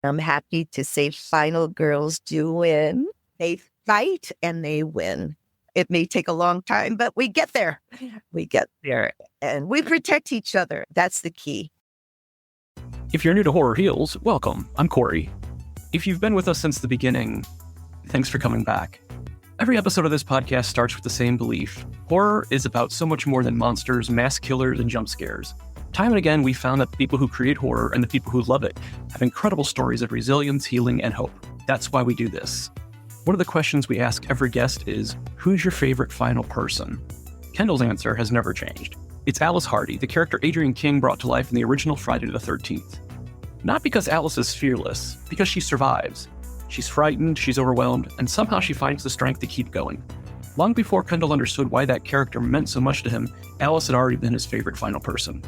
I'm happy to say final girls do win. They fight and they win. It may take a long time, but we get there. We get there and we protect each other. That's the key. If you're new to Horror Heals, welcome. I'm Corey. If you've been with us since the beginning, thanks for coming back. Every episode of this podcast starts with the same belief. Horror is about so much more than monsters, mass killers, and jump scares. Time and again, we found that the people who create horror and the people who love it have incredible stories of resilience, healing, and hope. That's why we do this. One of the questions we ask every guest is, who's your favorite final person? Kendall's answer has never changed. It's Alice Hardy, the character Adrienne King brought to life in the original Friday the 13th. Not because Alice is fearless, because she survives. She's frightened, she's overwhelmed, and somehow she finds the strength to keep going. Long before Kendall understood why that character meant so much to him, Alice had already been his favorite final person.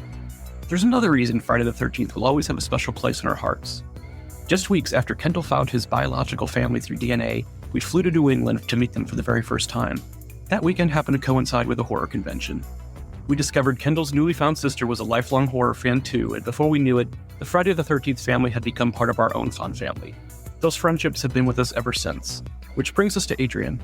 There's another reason Friday the 13th will always have a special place in our hearts. Just weeks after Kendall found his biological family through DNA, we flew to New England to meet them for the very first time. That weekend happened to coincide with a horror convention. We discovered Kendall's newly found sister was a lifelong horror fan too, and before we knew it, the Friday the 13th family had become part of our own fun family. Those friendships have been with us ever since. Which brings us to Adrienne.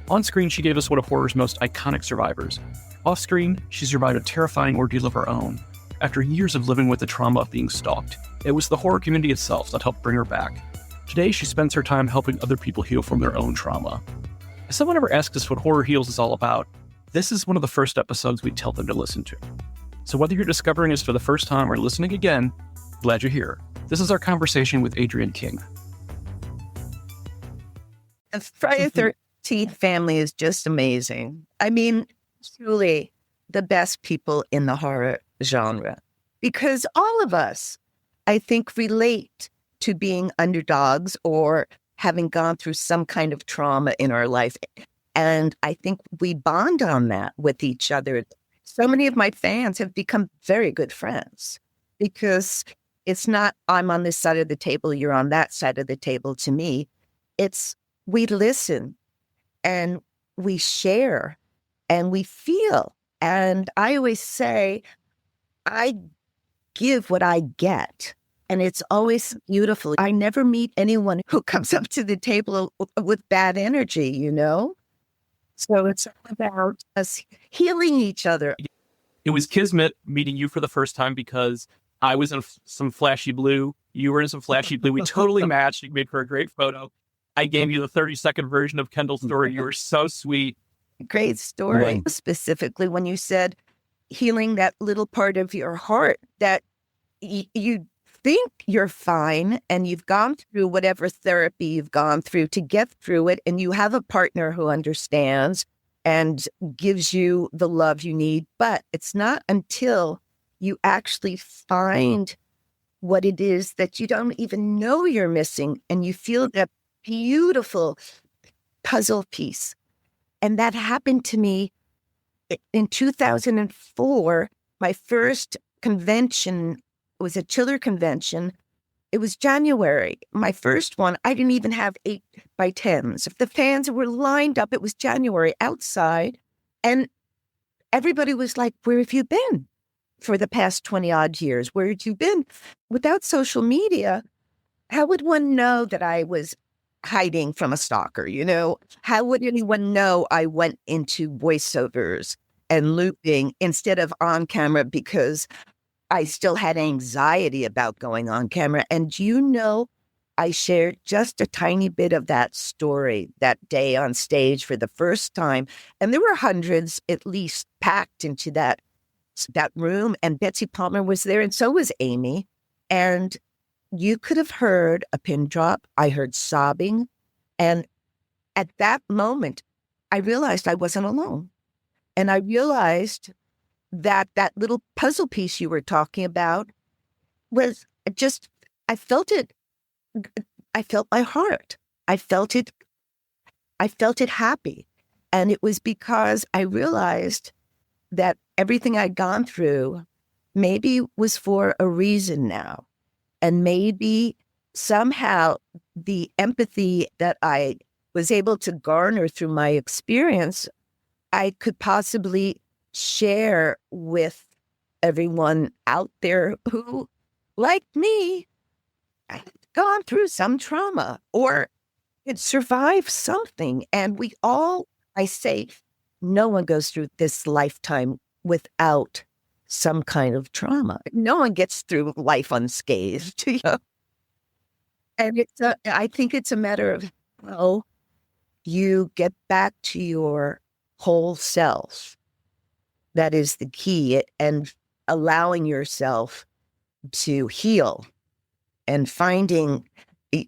On screen, she gave us one of horror's most iconic survivors. Off screen, she survived a terrifying ordeal of her own. After years of living with the trauma of being stalked, it was the horror community itself that helped bring her back. Today, she spends her time helping other people heal from their own trauma. If someone ever asks us what Horror Heals is all about, this is one of the first episodes we tell them to listen to. So whether you're discovering us for the first time or listening again, glad you're here. This is our conversation with Adrienne King. The Friday the 13th family is just amazing. I mean, truly the best people in the horror genre, because all of us, I think, relate to being underdogs or having gone through some kind of trauma in our life. And I think we bond on that with each other. So many of my fans have become very good friends because it's not, I'm on this side of the table, you're on that side of the table. To me, it's we listen and we share and we feel. And I always say, I give what I get. And it's always beautiful. I never meet anyone who comes up to the table with bad energy, you know? So it's about us healing each other. It was kismet meeting you for the first time because I was in some flashy blue. You were in some flashy blue. We totally matched. You made for a great photo. I gave you the 30-second version of Kendall's story. You were so sweet. Great story. Right. Specifically, when you said healing that little part of your heart that you think you're fine and you've gone through whatever therapy you've gone through to get through it, and you have a partner who understands and gives you the love you need. But it's not until you actually find what it is that you don't even know you're missing, and you feel that beautiful puzzle piece. And that happened to me in 2004. My first convention was a chiller convention. It was January. My first one, I didn't even have 8x10s. If the fans were lined up, it was January outside. And everybody was like, where have you been for the past 20 odd years? Where had you been? Without social media, how would one know that I was hiding from a stalker? You know, how would anyone know I went into voiceovers and looping instead of on camera, because I still had anxiety about going on camera? And you know, I shared just a tiny bit of that story that day on stage for the first time. And there were hundreds at least packed into that room. And Betsy Palmer was there, and so was Amy. And you could have heard a pin drop. I heard sobbing. And at that moment, I realized I wasn't alone. And I realized that that little puzzle piece you were talking about was just, I felt it. I felt my heart. I felt it happy. And it was because I realized that everything I'd gone through maybe was for a reason now. And maybe somehow the empathy that I was able to garner through my experience, I could possibly share with everyone out there who, like me, gone through some trauma or it survived something. And we all, I say, no one goes through this lifetime without some kind of trauma. No one gets through life unscathed, you know? And I think it's a matter of how you get back to your whole self. That is the key, and allowing yourself to heal and finding,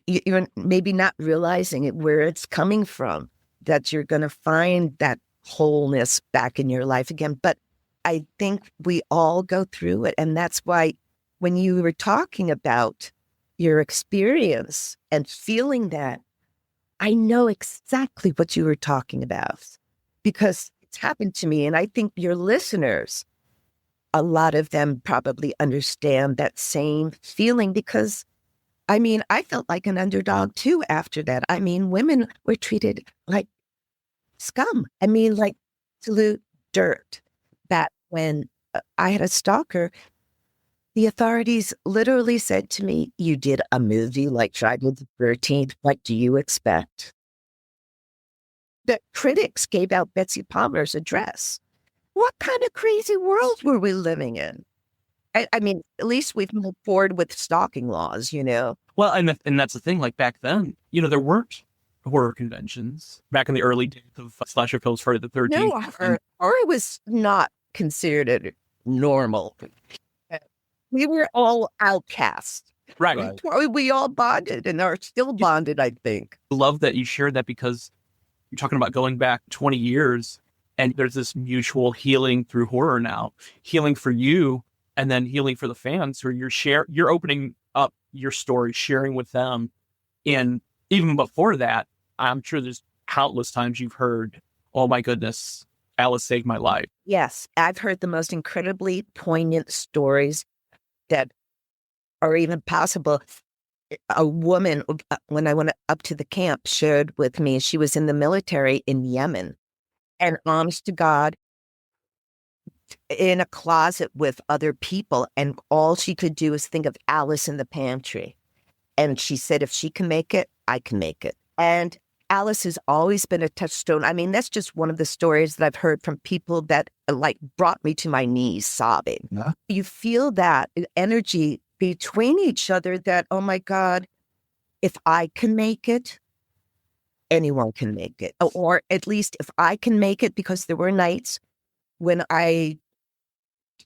you're maybe not realizing it, where it's coming from, that you're going to find that wholeness back in your life again. But I think we all go through it. And that's why when you were talking about your experience and feeling that, I know exactly what you were talking about because it's happened to me. And I think your listeners, a lot of them probably understand that same feeling because, I mean, I felt like an underdog too after that. I mean, women were treated like scum. I mean, like absolute dirt. That when I had a stalker, the authorities literally said to me, "You did a movie like Friday the 13th. What do you expect?" The critics gave out Betsy Palmer's address. What kind of crazy world were we living in? I mean, at least we've moved forward with stalking laws, you know? Well, and that's the thing. Like back then, there weren't horror conventions back in the early days of slasher films, Friday the 13th. No, horror was not considered normal. We were all outcasts. Right. We all bonded and are still bonded, I think. I love that you shared that because you're talking about going back 20 years and there's this mutual healing through horror now, healing for you and then healing for the fans who you're opening up your story, sharing with them. And even before that, I'm sure there's countless times you've heard, "Oh my goodness, Alice saved my life." Yes, I've heard the most incredibly poignant stories that are even possible. A woman, when I went up to the camp, shared with me, she was in the military in Yemen. And honest to God, in a closet with other people, and all she could do is think of Alice in the pantry. And she said, if she can make it, I can make it. And Alice has always been a touchstone. I mean, that's just one of the stories that I've heard from people that like brought me to my knees sobbing. Yeah. You feel that energy between each other that, oh my God, if I can make it, anyone can make it. Or at least if I can make it, because there were nights when I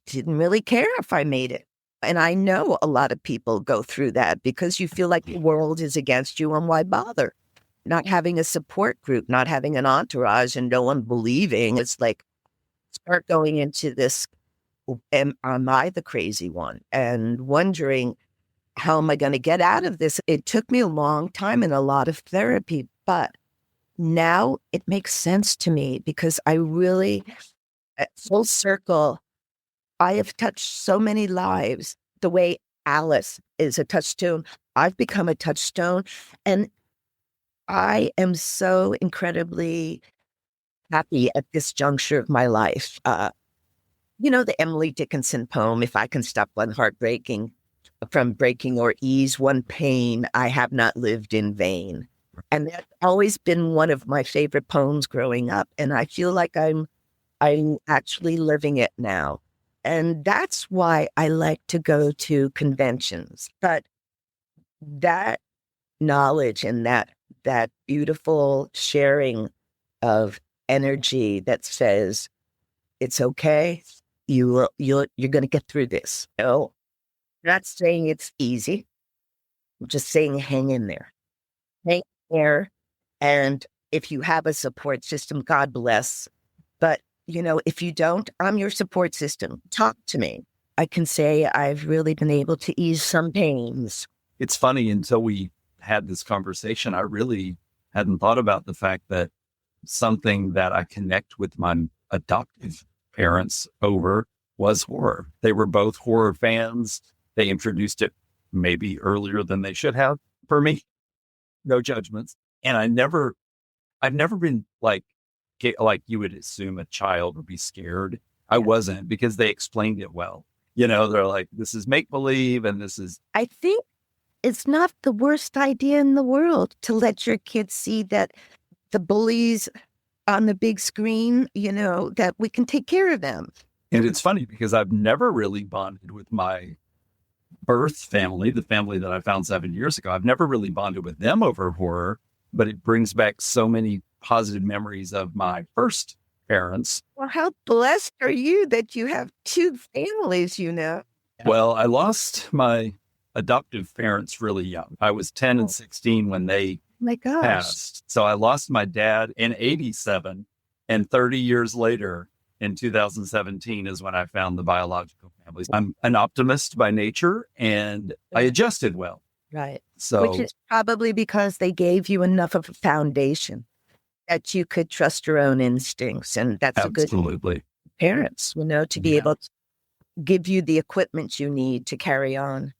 didn't really care if I made it. And I know a lot of people go through that because you feel like the world is against you, and why bother? Not having a support group, not having an entourage, and no one believing. It's like, start going into this, am I the crazy one? And wondering, how am I going to get out of this? It took me a long time and a lot of therapy, but now it makes sense to me because I really, at full circle, I have touched so many lives the way Alice is a touchstone. I've become a touchstone, and I am so incredibly happy at this juncture of my life. The Emily Dickinson poem, "If I can stop one heartbreaking from breaking or ease one pain, I have not lived in vain." And that's always been one of my favorite poems growing up. And I feel like I'm actually living it now. And that's why I like to go to conventions. But that knowledge and that beautiful sharing of energy that says, it's okay, you're going to get through this. No, I'm not saying it's easy. I'm just saying hang in there. Hang in there. And if you have a support system, God bless. But, if you don't, I'm your support system. Talk to me. I can say I've really been able to ease some pains. It's funny, until we had this conversation, I really hadn't thought about the fact that something that I connect with my adoptive parents over was horror. They were both horror fans. They introduced it maybe earlier than they should have for me. No judgments. And I've never been like you would assume a child would be scared. I wasn't, because they explained it well. They're like, this is make believe, and this is. I think it's not the worst idea in the world to let your kids see that the bullies on the big screen, that we can take care of them. And it's funny because I've never really bonded with my birth family, the family that I found 7 years ago. I've never really bonded with them over horror, but it brings back so many positive memories of my first parents. Well, how blessed are you that you have two families, Well, I lost my adoptive parents really young. I was 10 and 16 when they my gosh. passed. So I lost my dad in 87, and 30 years later, in 2017, is when I found the biological families. I'm an optimist by nature, and I adjusted well. Right. So, which is probably because they gave you enough of a foundation that you could trust your own instincts. And that's absolutely. A good parents, to be able to give you the equipment you need to carry on.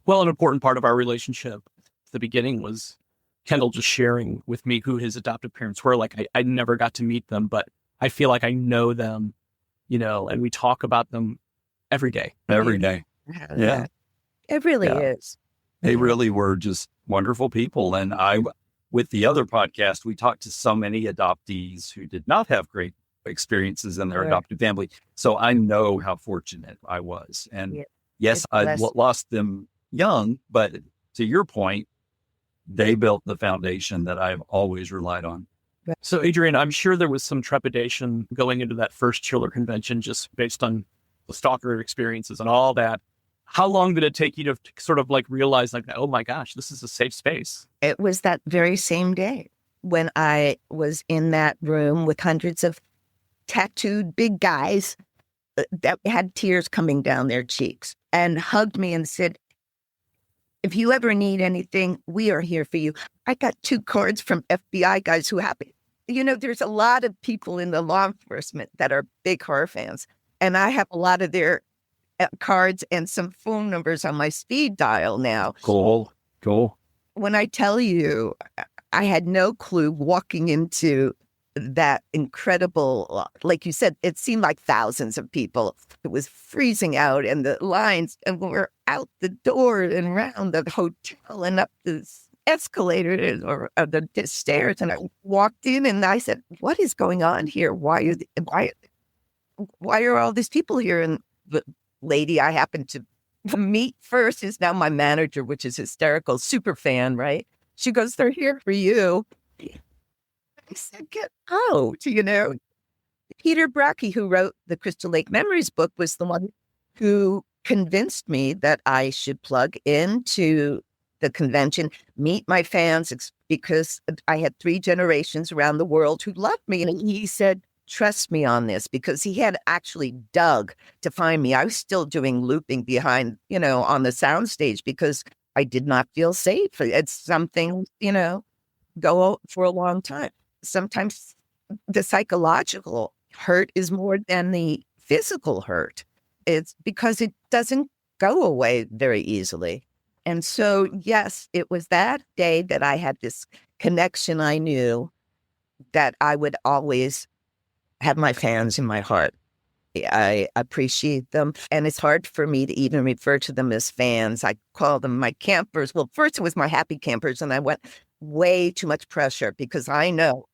Well, an important part of our relationship at the beginning was Kendall just sharing with me who his adoptive parents were. Like, I never got to meet them, but I feel like I know them, and we talk about them every day. Every day. Yeah. It really is. They really were just wonderful people. And with the other podcast, we talked to so many adoptees who did not have great experiences in their adoptive family. So I know how fortunate I was. And yes, I lost them young, but to your point, they built the foundation that I've always relied on. So, Adrienne, I'm sure there was some trepidation going into that first Chiller convention, just based on the stalker experiences and all that. How long did it take you to sort of realize oh my gosh, this is a safe space? It was that very same day when I was in that room with hundreds of tattooed big guys that had tears coming down their cheeks and hugged me and said, if you ever need anything, we are here for you. I got 2 cards from FBI guys who happen. There's a lot of people in the law enforcement that are big horror fans. And I have a lot of their cards and some phone numbers on my speed dial now. Cool. When I tell you, I had no clue walking into that incredible, like you said, it seemed like thousands of people. It was freezing out and the lines, and we're out the door and around the hotel and up the escalator or the stairs. And I walked in and I said, what is going on here? Why are all these people here? And the lady I happened to meet first is now my manager, which is hysterical, super fan, right? She goes, they're here for you. I said, get out, Peter Brackey, who wrote the Crystal Lake Memories book, was the one who convinced me that I should plug into the convention, meet my fans, because I had 3 generations around the world who loved me. And he said, trust me on this, because he had actually dug to find me. I was still doing looping behind, on the soundstage because I did not feel safe. It's something, go for a long time. Sometimes the psychological hurt is more than the physical hurt. It's because it doesn't go away very easily. And so, yes, it was that day that I had this connection. I knew that I would always have my fans in my heart. I appreciate them. And it's hard for me to even refer to them as fans. I call them my campers. Well, first it was my happy campers, and I went way too much pressure because I know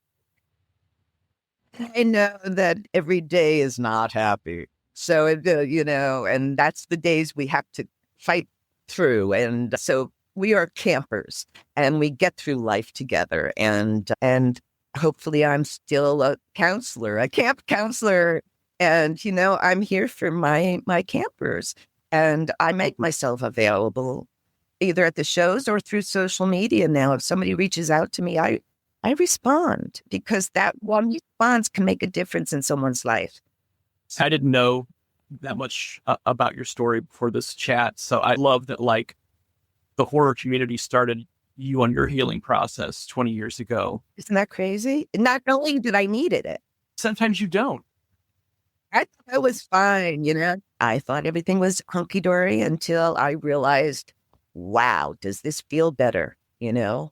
that every day is not happy. So, and that's the days we have to fight through. And so we are campers and we get through life together. And hopefully I'm still a counselor, a camp counselor. And, I'm here for my campers, and I make myself available either at the shows or through social media. Now, if somebody reaches out to me, I respond, because that one response can make a difference in someone's life. I didn't know that much about your story before this chat. So I love that, the horror community started you on your healing process 20 years ago. Isn't that crazy? Not only did I needed it. Sometimes you don't. I thought it was fine, I thought everything was hunky-dory until I realized, wow, does this feel better, Yeah.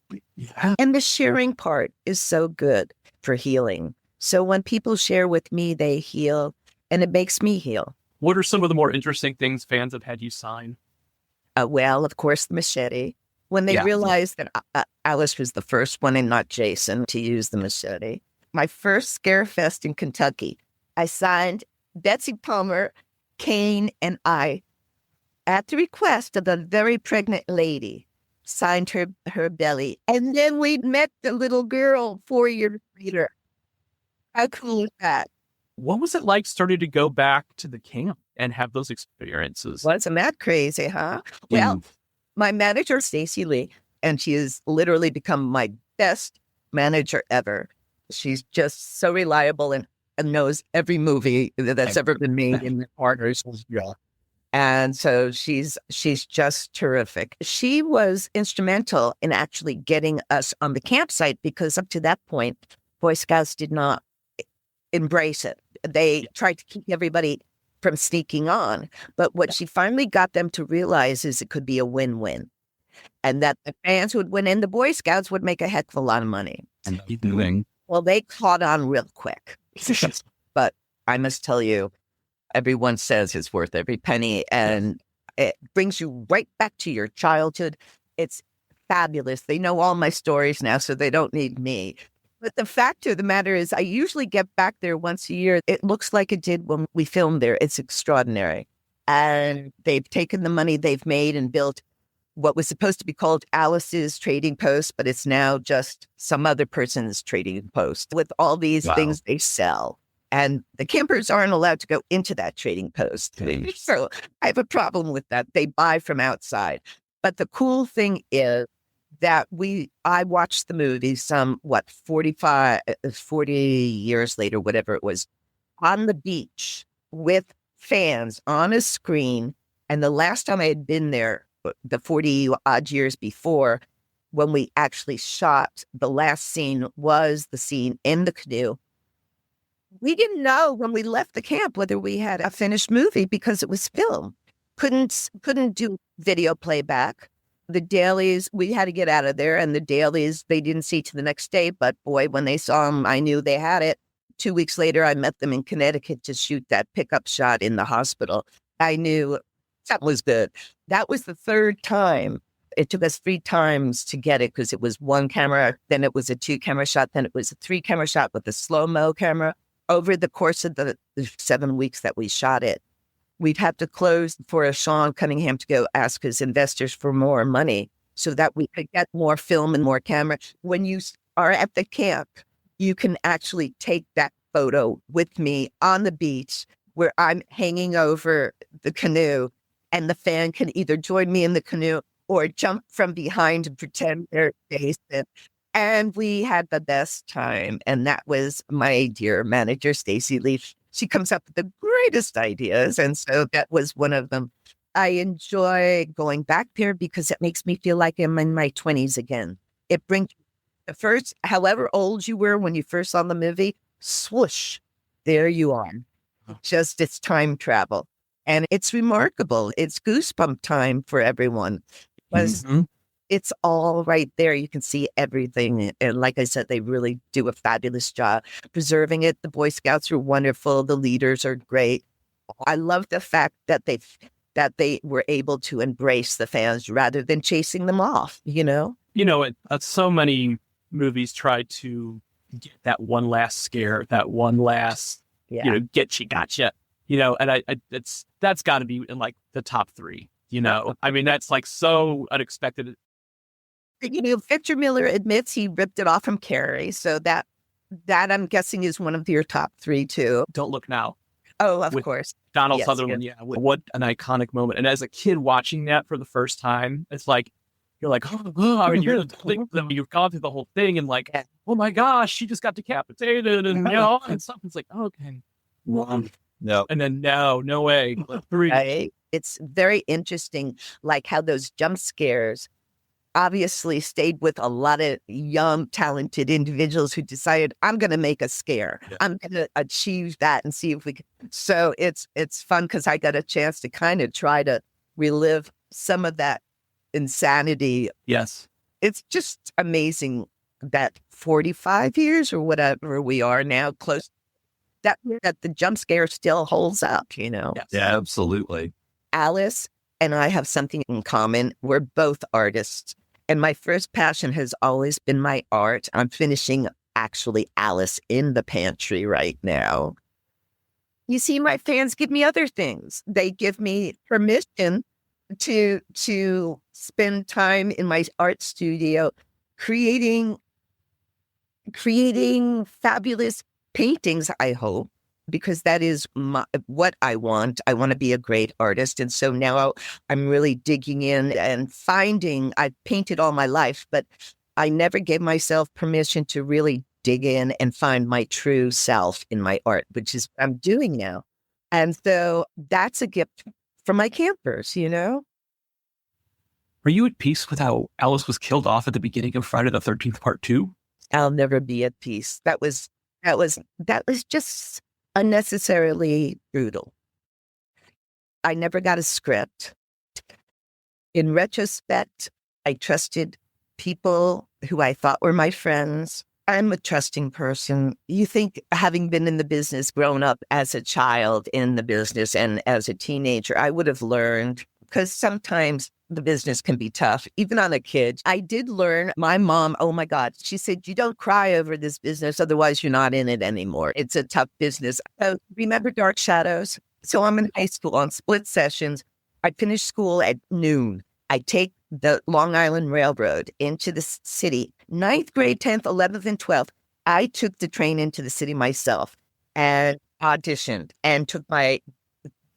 And the sharing part is so good for healing. So when people share with me, they heal, and it makes me heal. What are some of the more interesting things fans have had you sign? Well, of course, the machete when they realized that Alice was the first one and not Jason to use the machete. My first Scare Fest in Kentucky, I signed Betsy Palmer, Kane, and I, at the request of a very pregnant lady, signed her belly. And then we met the little girl 4 years later. How cool is that? What was it like starting to go back to the camp and have those experiences? Wasn't that crazy, huh? Well, my manager, Stacey Lee, and she has literally become my best manager ever. She's just so reliable and knows every movie that's ever been made in the partners. Yeah. And so she's just terrific. She was instrumental in actually getting us on the campsite because up to that point, Boy Scouts did not embrace it. They tried to keep everybody from sneaking on. But what she finally got them to realize is it could be a win-win. And that the fans would win and the Boy Scouts would make a heck of a lot of money. And doing. Well, they caught on real quick. But I must tell you, everyone says it's worth every penny. And it brings you right back to your childhood. It's fabulous. They know all my stories now, so they don't need me. But the fact of the matter is I usually get back there once a year. It looks like it did when we filmed there. It's extraordinary. And they've taken the money they've made and built what was supposed to be called Alice's Trading Post, but it's now just some other person's trading post with all these things they sell. And the campers aren't allowed to go into that trading post. So I have a problem with that. They buy from outside. But the cool thing is that I watched the movie 40 years later, whatever it was, on the beach with fans on a screen. And the last time I had been there, the 40 odd years before, when we actually shot, the last scene was the scene in the canoe. We didn't know when we left the camp whether we had a finished movie because it was film. Couldn't do video playback. The dailies, we had to get out of there, and the dailies, they didn't see to the next day. But boy, when they saw them, I knew they had it. 2 weeks later, I met them in Connecticut to shoot that pickup shot in the hospital. I knew that was good. That was the third time. It took us 3 times to get it because it was 1 camera, then it was a 2-camera shot, then it was a 3-camera shot with a slow-mo camera. Over the course of the 7 weeks that we shot it, we'd have to close for Sean Cunningham to go ask his investors for more money so that we could get more film and more camera. When you are at the camp, you can actually take that photo with me on the beach where I'm hanging over the canoe and the fan can either join me in the canoe or jump from behind and pretend they're Jason. And we had the best time. And that was my dear manager, Stacey Lee. She comes up with the greatest ideas. And so that was one of them. I enjoy going back there because it makes me feel like I'm in my 20s again. It brings the first, however old you were when you first saw the movie, swoosh, there you are. It's time travel. And it's remarkable. It's goosebump time for everyone. Because it's all right there. You can see everything. And like I said, they really do a fabulous job preserving it. The Boy Scouts are wonderful. The leaders are great. I love the fact that they were able to embrace the fans rather than chasing them off, you know? So many movies try to get that one last scare, that one last, gotcha. And that's got to be in like the top 3, I mean, that's like so unexpected. Victor Miller admits he ripped it off from Carrie. So that I'm guessing is one of your top 3 too. Don't Look Now. Oh, of course. Donald Sutherland. Yeah. What an iconic moment. And as a kid watching that for the first time, it's like, you're like, I mean, you've gone through the whole thing and like, oh my gosh, she just got decapitated and and something's like, okay. No. And then no way. 3. Right? It's very interesting, like how those jump scares obviously stayed with a lot of young, talented individuals who decided, I'm going to make a scare. Yeah. I'm going to achieve that and see if we can. So it's fun because I got a chance to kind of try to relive some of that insanity. Yes. It's just amazing that 45 years or whatever we are now, close, that the jump scare still holds up, Yes. Yeah, absolutely. Alice and I have something in common. We're both artists. And my first passion has always been my art. I'm finishing actually Alice in the Pantry right now. You see, my fans give me other things. They give me permission to spend time in my art studio creating fabulous paintings, I hope, because that is what I want. I want to be a great artist. And so now I'm really digging in and finding, I've painted all my life, but I never gave myself permission to really dig in and find my true self in my art, which is what I'm doing now. And so that's a gift from my campers, you know? Are you at peace with how Alice was killed off at the beginning of Friday the 13th Part 2? I'll never be at peace. That was just unnecessarily brutal. I never got a script. In retrospect, I trusted people who I thought were my friends. I'm a trusting person. You think, having been in the business, grown up as a child in the business and as a teenager, I would have learned, because sometimes the business can be tough, even on a kid. I did learn. My mom, oh my God, she said, you don't cry over this business, otherwise you're not in it anymore. It's a tough business. Remember Dark Shadows? So I'm in high school on split sessions. I finish school at noon. I take the Long Island Railroad into the city. 9th grade, 10th, 11th, and 12th. I took the train into the city myself and auditioned and took my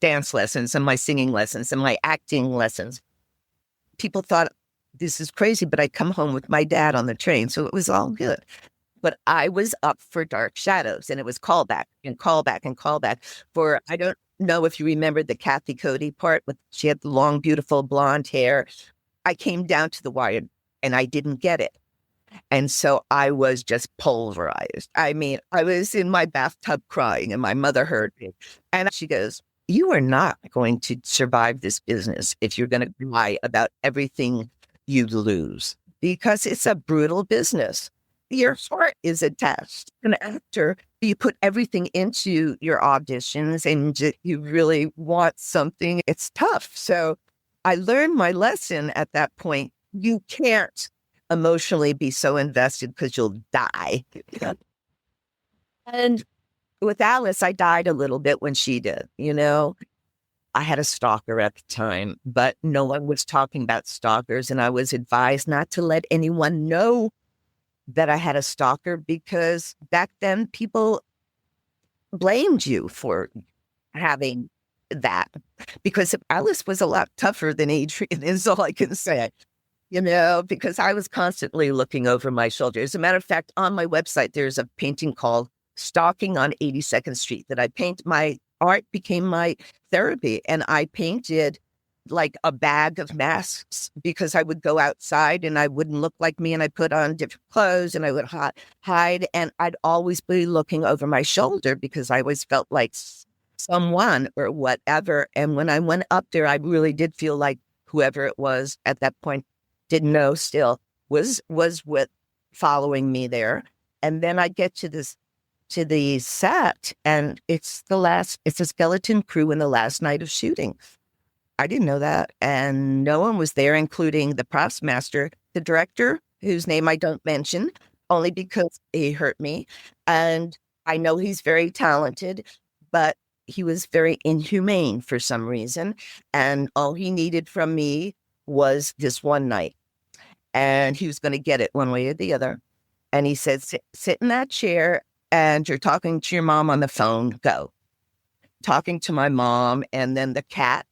dance lessons and my singing lessons and my acting lessons. People thought this is crazy, but I come home with my dad on the train, so it was all good. But I was up for Dark Shadows, and it was callback and callback and callback for, I don't know if you remember the Kathy Cody part, but she had the long, beautiful blonde hair. I came down to the wire and I didn't get it. And so I was just pulverized. I mean, I was in my bathtub crying and my mother heard me. And she goes, you are not going to survive this business if you're going to lie about everything you lose, because it's a brutal business. Your heart is attached. An actor, you put everything into your auditions and you really want something. It's tough. So I learned my lesson at that point. You can't emotionally be so invested because you'll die. And with Alice, I died a little bit when she did, you know. I had a stalker at the time, but no one was talking about stalkers. And I was advised not to let anyone know that I had a stalker, because back then people blamed you for having that, because Alice was a lot tougher than Adrienne, is all I can say, you know, because I was constantly looking over my shoulder. As a matter of fact, on my website, there's a painting called Stalking on 82nd Street that I paint. My art became my therapy, and I painted like a bag of masks, because I would go outside and I wouldn't look like me, and I put on different clothes and I would hide, and I'd always be looking over my shoulder because I always felt like someone or whatever. And when I went up there, I really did feel like whoever it was at that point, didn't know still, was with following me there. And then I get to the set, and it's a skeleton crew in the last night of shooting. I didn't know that. And no one was there, including the props master, the director, whose name I don't mention, only because he hurt me. And I know he's very talented, but he was very inhumane for some reason. And all he needed from me was this one night. And he was going to get it one way or the other. And he said, sit in that chair, and you're talking to your mom on the phone. Go. Talking to my mom, and then the cat.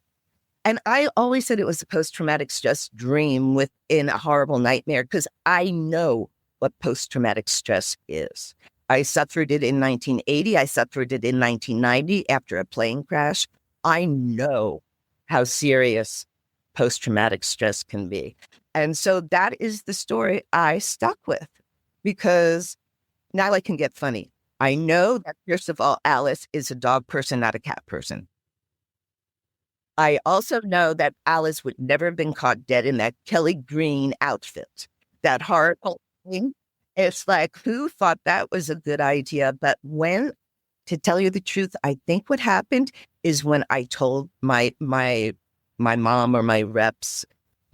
And I always said it was a post-traumatic stress dream within a horrible nightmare, because I know what post-traumatic stress is. I suffered it in 1980. I suffered it in 1990 after a plane crash. I know how serious post-traumatic stress can be. And so that is the story I stuck with, because now I can get funny. I know that, first of all, Alice is a dog person, not a cat person. I also know that Alice would never have been caught dead in that Kelly Green outfit, that horrible thing. It's like, who thought that was a good idea? But to tell you the truth, I think what happened is when I told my mom or my reps,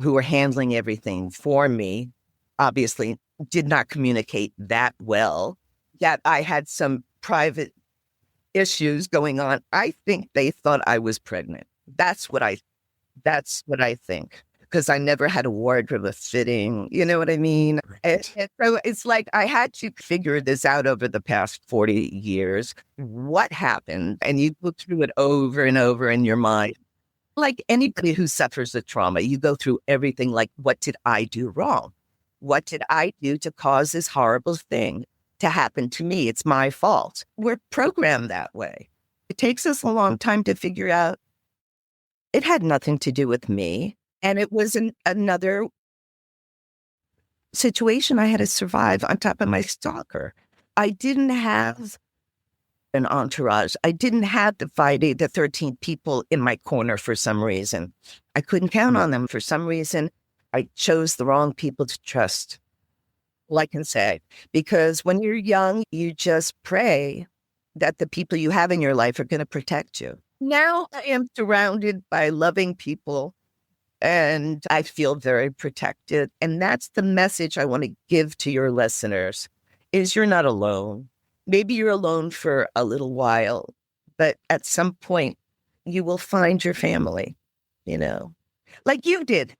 who were handling everything for me, obviously did not communicate that well, that I had some private issues going on. I think they thought I was pregnant. That's what I think. Because I never had a wardrobe of fitting, you know what I mean? And so it's like I had to figure this out over the past 40 years. What happened? And you go through it over and over in your mind. Like anybody who suffers a trauma, you go through everything like, what did I do wrong? What did I do to cause this horrible thing to happen to me? It's my fault. We're programmed that way. It takes us a long time to figure out it had nothing to do with me. And it was another situation I had to survive on top of my stalker. I didn't have an entourage. I didn't have the Friday the 13th people in my corner for some reason. I couldn't count on them for some reason. I chose the wrong people to trust, like I say, because when you're young, you just pray that the people you have in your life are going to protect you. Now I am surrounded by loving people and I feel very protected. And that's the message I want to give to your listeners is you're not alone. Maybe you're alone for a little while, but at some point you will find your family, you know, like you did.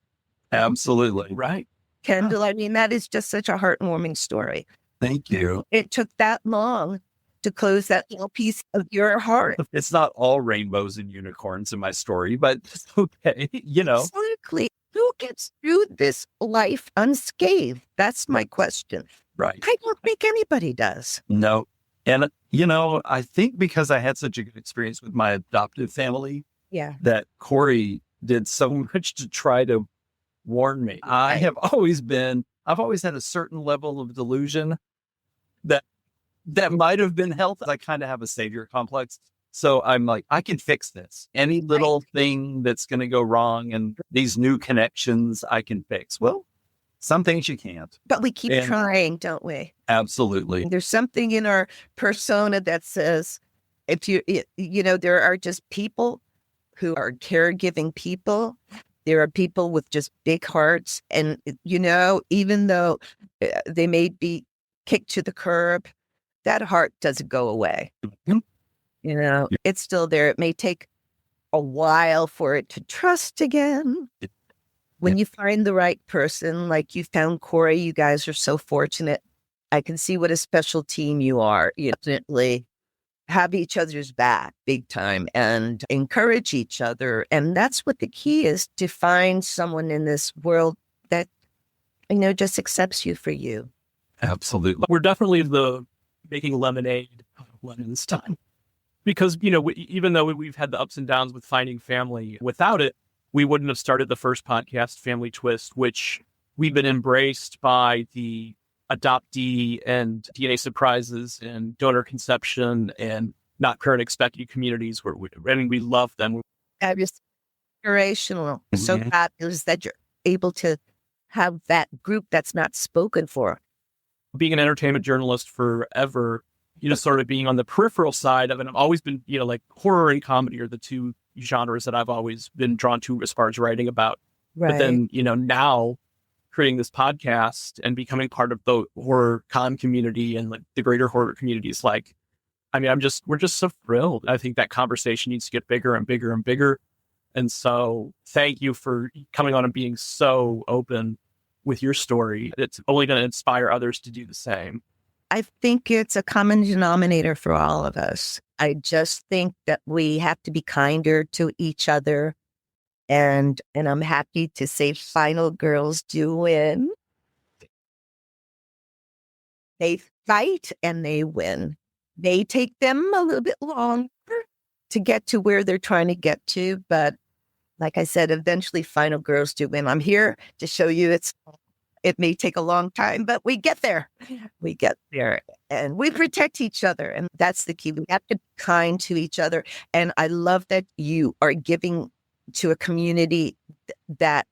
Absolutely. Right. Kendall, I mean, that is just such a heartwarming story. Thank you. It took that long to close that little piece of your heart. It's not all rainbows and unicorns in my story, but it's okay, you know. Exactly. Who gets through this life unscathed? That's my question. Right. I don't think anybody does. No. And, you know, I think because I had such a good experience with my adoptive family, that Corey did so much to try to warn me. I've always had a certain level of delusion that might have been healthy. I kind of have a savior complex. So I'm like, I can fix this. Any little thing that's going to go wrong and these new connections I can fix. Well, some things you can't. But we keep trying, don't we? Absolutely. There's something in our persona that says, if there are just people who are caregiving people. There are people with just big hearts. And, even though they may be kicked to the curb, that heart doesn't go away. Mm-hmm. It's still there. It may take a while for it to trust again. When you find the right person, like you found Corey, you guys are so fortunate. I can see what a special team you are. You definitely have each other's back big time and encourage each other. And that's what the key is, to find someone in this world that, just accepts you for you. Absolutely. We're definitely the making lemonade out of lemons time. Because, even though we've had the ups and downs with finding family, without it, we wouldn't have started the first podcast, Family Twist, which we've been embraced by the adoptee and DNA surprises and donor conception and not current expecting communities where we love them. Inspirational. So fabulous that you're able to have that group that's not spoken for. Being an entertainment journalist forever, sort of being on the peripheral side of it, I've always been, like horror and comedy are the two genres that I've always been drawn to as far as writing about. Right. But then, now creating this podcast and becoming part of the horror con community and like the greater horror communities, we're just so thrilled. I think that conversation needs to get bigger and bigger and bigger. And so thank you for coming on and being so open with your story. It's only going to inspire others to do the same. I think it's a common denominator for all of us. I just think that we have to be kinder to each other. And I'm happy to say Final Girls do win. They fight and they win. They take them a little bit longer to get to where they're trying to get to. But like I said, eventually Final Girls do win. I'm here to show you it may take a long time, but we get there. We get there and we protect each other. And that's the key. We have to be kind to each other. And I love that you are giving to a community that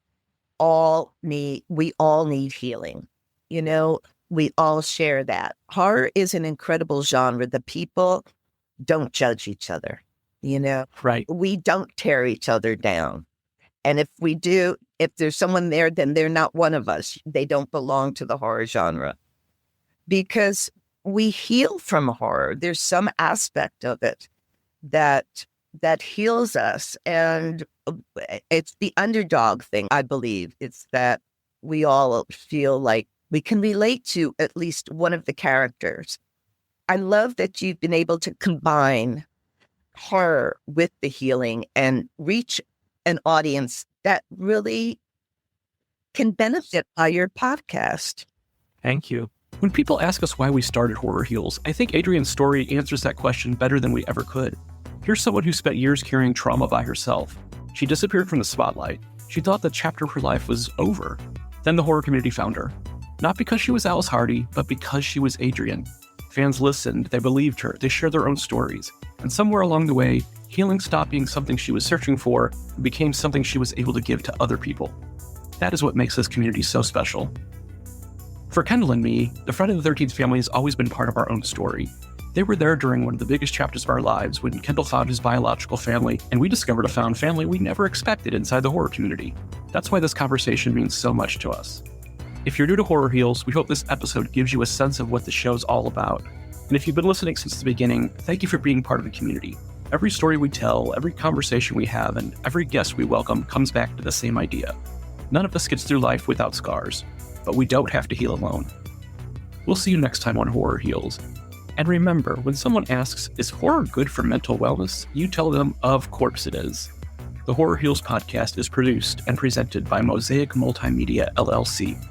we all need healing. We all share that. Horror is an incredible genre. The people don't judge each other. Right. We don't tear each other down. And if there's someone there, then they're not one of us. They don't belong to the horror genre. Because we heal from horror. There's some aspect of it that heals us. And it's the underdog thing, I believe. It's that we all feel like we can relate to at least one of the characters. I love that you've been able to combine horror with the healing and reach an audience that really can benefit by your podcast. Thank you. When people ask us why we started Horror Heals, I think Adrienne's story answers that question better than we ever could. Here's someone who spent years carrying trauma by herself. She disappeared from the spotlight. She thought the chapter of her life was over. Then the horror community found her. Not because she was Alice Hardy, but because she was Adrienne. Fans listened, they believed her, they shared their own stories. And somewhere along the way, healing stopped being something she was searching for and became something she was able to give to other people. That is what makes this community so special. For Kendall and me, the Friday the 13th family has always been part of our own story. They were there during one of the biggest chapters of our lives when Kendall found his biological family, and we discovered a found family we never expected inside the horror community. That's why this conversation means so much to us. If you're new to Horror Heals, we hope this episode gives you a sense of what the show's all about. And if you've been listening since the beginning, thank you for being part of the community. Every story we tell, every conversation we have, and every guest we welcome comes back to the same idea. None of us gets through life without scars, but we don't have to heal alone. We'll see you next time on Horror Heals. And remember, when someone asks, is horror good for mental wellness? You tell them, of course it is. The Horror Heals podcast is produced and presented by Mosaic Multimedia, LLC.